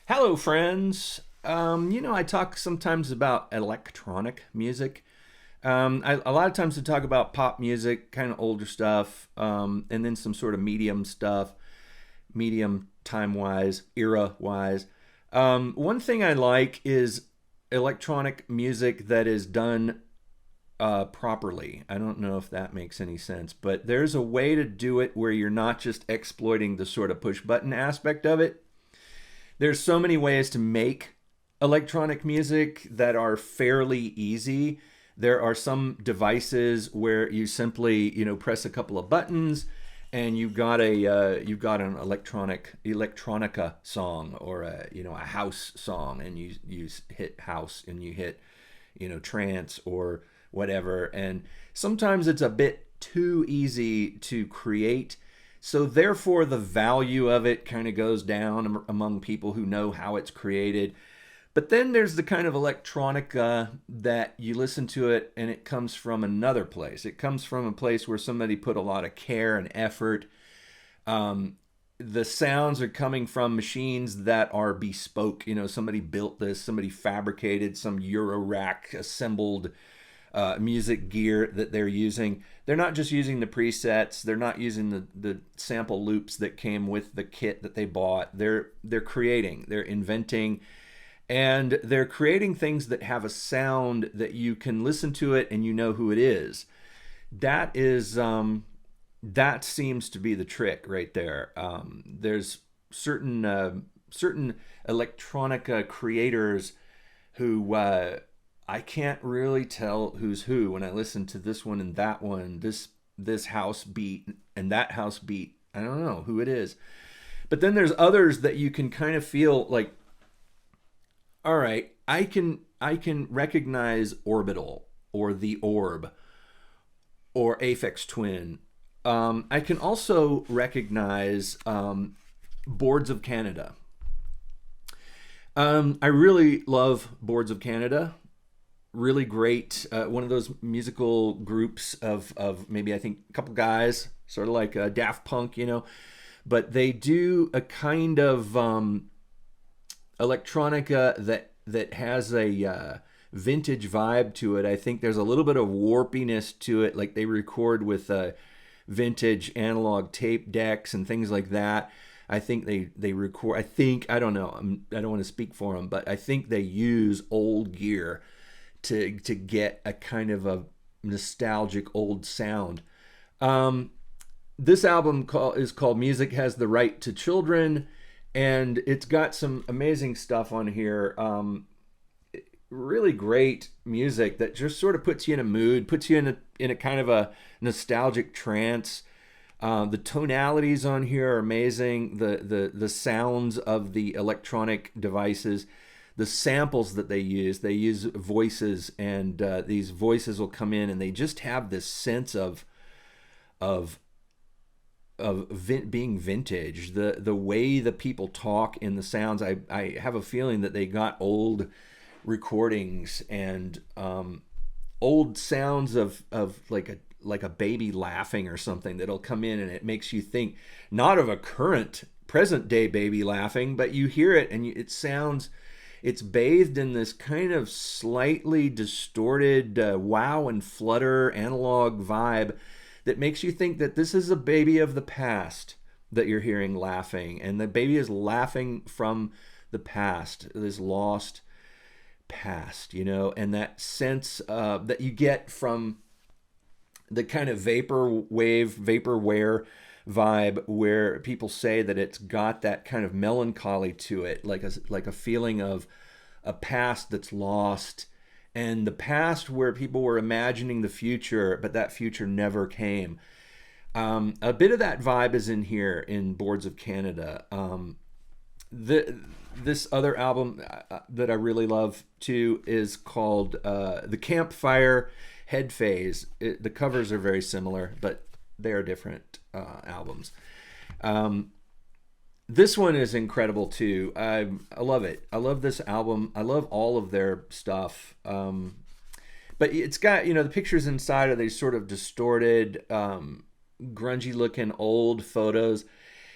Hello, friends. I talk sometimes about electronic music. A lot of times I talk about pop music, kind of older stuff, and then some sort of medium stuff, medium time wise, era wise. One thing I like is electronic music that is done properly. I don't know if that makes any sense, but there's a way to do it where you're not just exploiting the sort of push button aspect of it. There's so many ways to make electronic music that are fairly easy. There are some devices where you simply, press a couple of buttons and you've got an electronica song or a house song, and you hit house and you hit trance or whatever. And sometimes it's a bit too easy to create, so therefore the value of it kind of goes down among people who know how it's created. But then there's the kind of electronica that you listen to it and it comes from another place. It comes from a place where somebody put a lot of care and effort. The sounds are coming from machines that are bespoke. Somebody built this, somebody fabricated some Euro rack assembled music gear that they're using. They're not just using the presets. They're not using the sample loops that came with the kit that they bought. They're creating. They're inventing, and they're creating things that have a sound that you can listen to it and you know who it is. That seems to be the trick right there. There's certain electronica creators who I can't really tell who's who when I listen to this one and that one, this house beat and that house beat. I don't know who it is. But then there's others that you can kind of feel like, all right, I can recognize Orbital or the Orb or Aphex Twin. I can also recognize Boards of Canada. I really love Boards of Canada. Really great. One of those musical groups of maybe I think a couple guys, sort of like Daft Punk. But they do a kind of electronica that has a vintage vibe to it. I think there's a little bit of warpiness to it, like they record with vintage analog tape decks and things like that. I think they record. I don't know. I don't want to speak for them, but I think they use old gear to get a kind of a nostalgic old sound. This album is called Music Has the Right to Children, and it's got some amazing stuff on here. Really great music that just sort of puts you in a mood, puts you in a kind of a nostalgic trance. The tonalities on here are amazing. The sounds of the electronic devices, the samples that they use voices, and these voices will come in and they just have this sense of being vintage. The way the people talk in the sounds, I have a feeling that they got old recordings and old sounds of like a baby laughing or something that'll come in, and it makes you think not of a current present day baby laughing, but you hear it and it's bathed in this kind of slightly distorted wow and flutter analog vibe that makes you think that this is a baby of the past that you're hearing laughing, and the baby is laughing from the past, this lost past, and that sense that you get from the kind of vaporware vibe, where people say that it's got that kind of melancholy to it, like a feeling of a past that's lost, and the past where people were imagining the future, but that future never came. A bit of that vibe is in here in Boards of Canada. This other album that I really love too is called The Campfire Head Phase. The covers are very similar, but they are different albums. This one is incredible too. I love it. I love this album. I love all of their stuff. But it's got, the pictures inside are these sort of distorted, grungy looking old photos.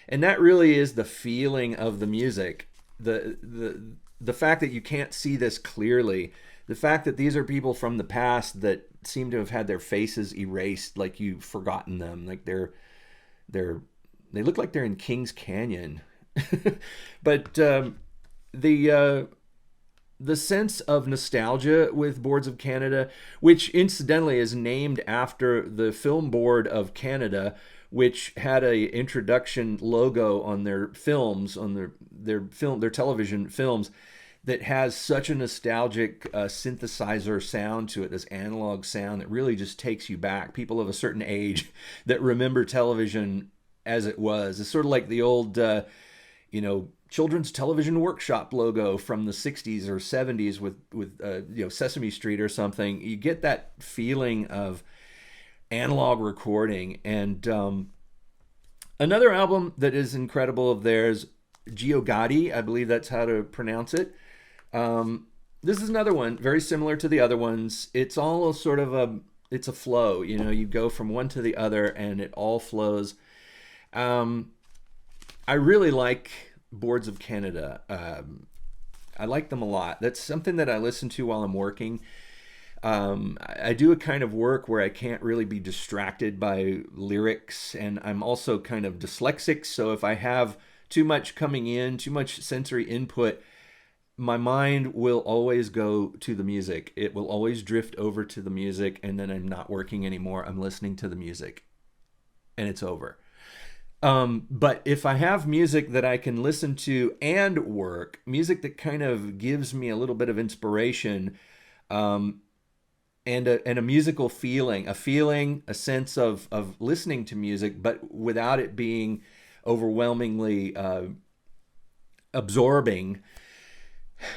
And that really is the feeling of the music. the fact that you can't see this clearly, the fact that these are people from the past that seem to have had their faces erased, like you've forgotten them, like they're they look like they're in Kings Canyon. But the the sense of nostalgia with Boards of Canada, which incidentally is named after the Film Board of Canada, which had a introduction logo on their films, on their television films, that has such a nostalgic synthesizer sound to it, this analog sound that really just takes you back. People of a certain age that remember television as it was. It's sort of like the old, children's television workshop logo from the 60s or 70s with Sesame Street or something. You get that feeling of analog recording. And another album that is incredible of theirs, Giogati, I believe that's how to pronounce it. This is another one very similar to the other ones. It's all sort of it's a flow. You go from one to the other and it all flows. I really like Boards of Canada. I like them a lot. That's something that I listen to while I'm working. I do a kind of work where I can't really be distracted by lyrics, and I'm also kind of dyslexic, so if I have too much coming in, too much sensory input, my mind will always go to the music. It will always drift over to the music, and then I'm not working anymore. I'm listening to the music, and it's over. But if I have music that I can listen to and work, music that kind of gives me a little bit of inspiration, and a musical feeling, a sense of listening to music, but without it being overwhelmingly absorbing,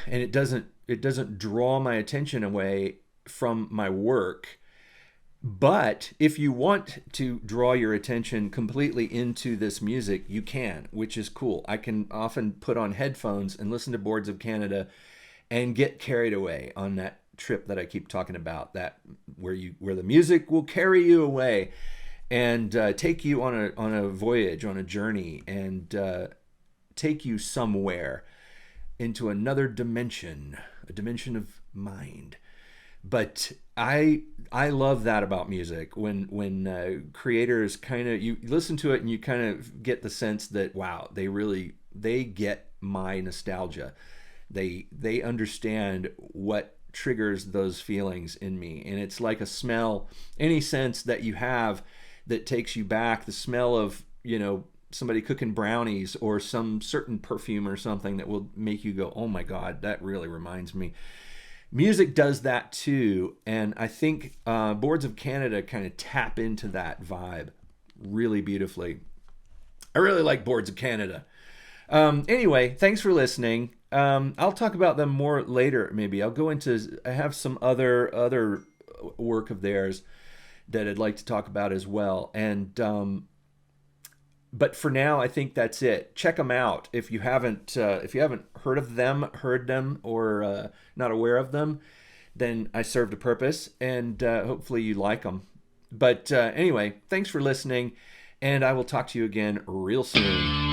and it doesn't draw my attention away from my work. But if you want to draw your attention completely into this music, you can, which is cool. I can often put on headphones and listen to Boards of Canada and get carried away on that trip that I keep talking about, that where the music will carry you away and take you on a voyage, on a journey, and take you somewhere into another dimension, a dimension of mind. But I love that about music, when creators kind of, you listen to it and you kind of get the sense that, wow, they get my nostalgia. They understand what triggers those feelings in me, and it's like a smell, any sense that you have that takes you back, the smell of somebody cooking brownies or some certain perfume or something that will make you go, oh my God, that really reminds me. Music does that too, and I think Boards of Canada kind of tap into that vibe really beautifully. I really like Boards of Canada. Anyway, thanks for listening. I'll talk about them more later. Maybe I have some other work of theirs that I'd like to talk about as well. And but for now, I think that's it. Check them out if you haven't heard them, or not aware of them. Then I served a purpose, and hopefully you like them. But anyway, thanks for listening, and I will talk to you again real soon.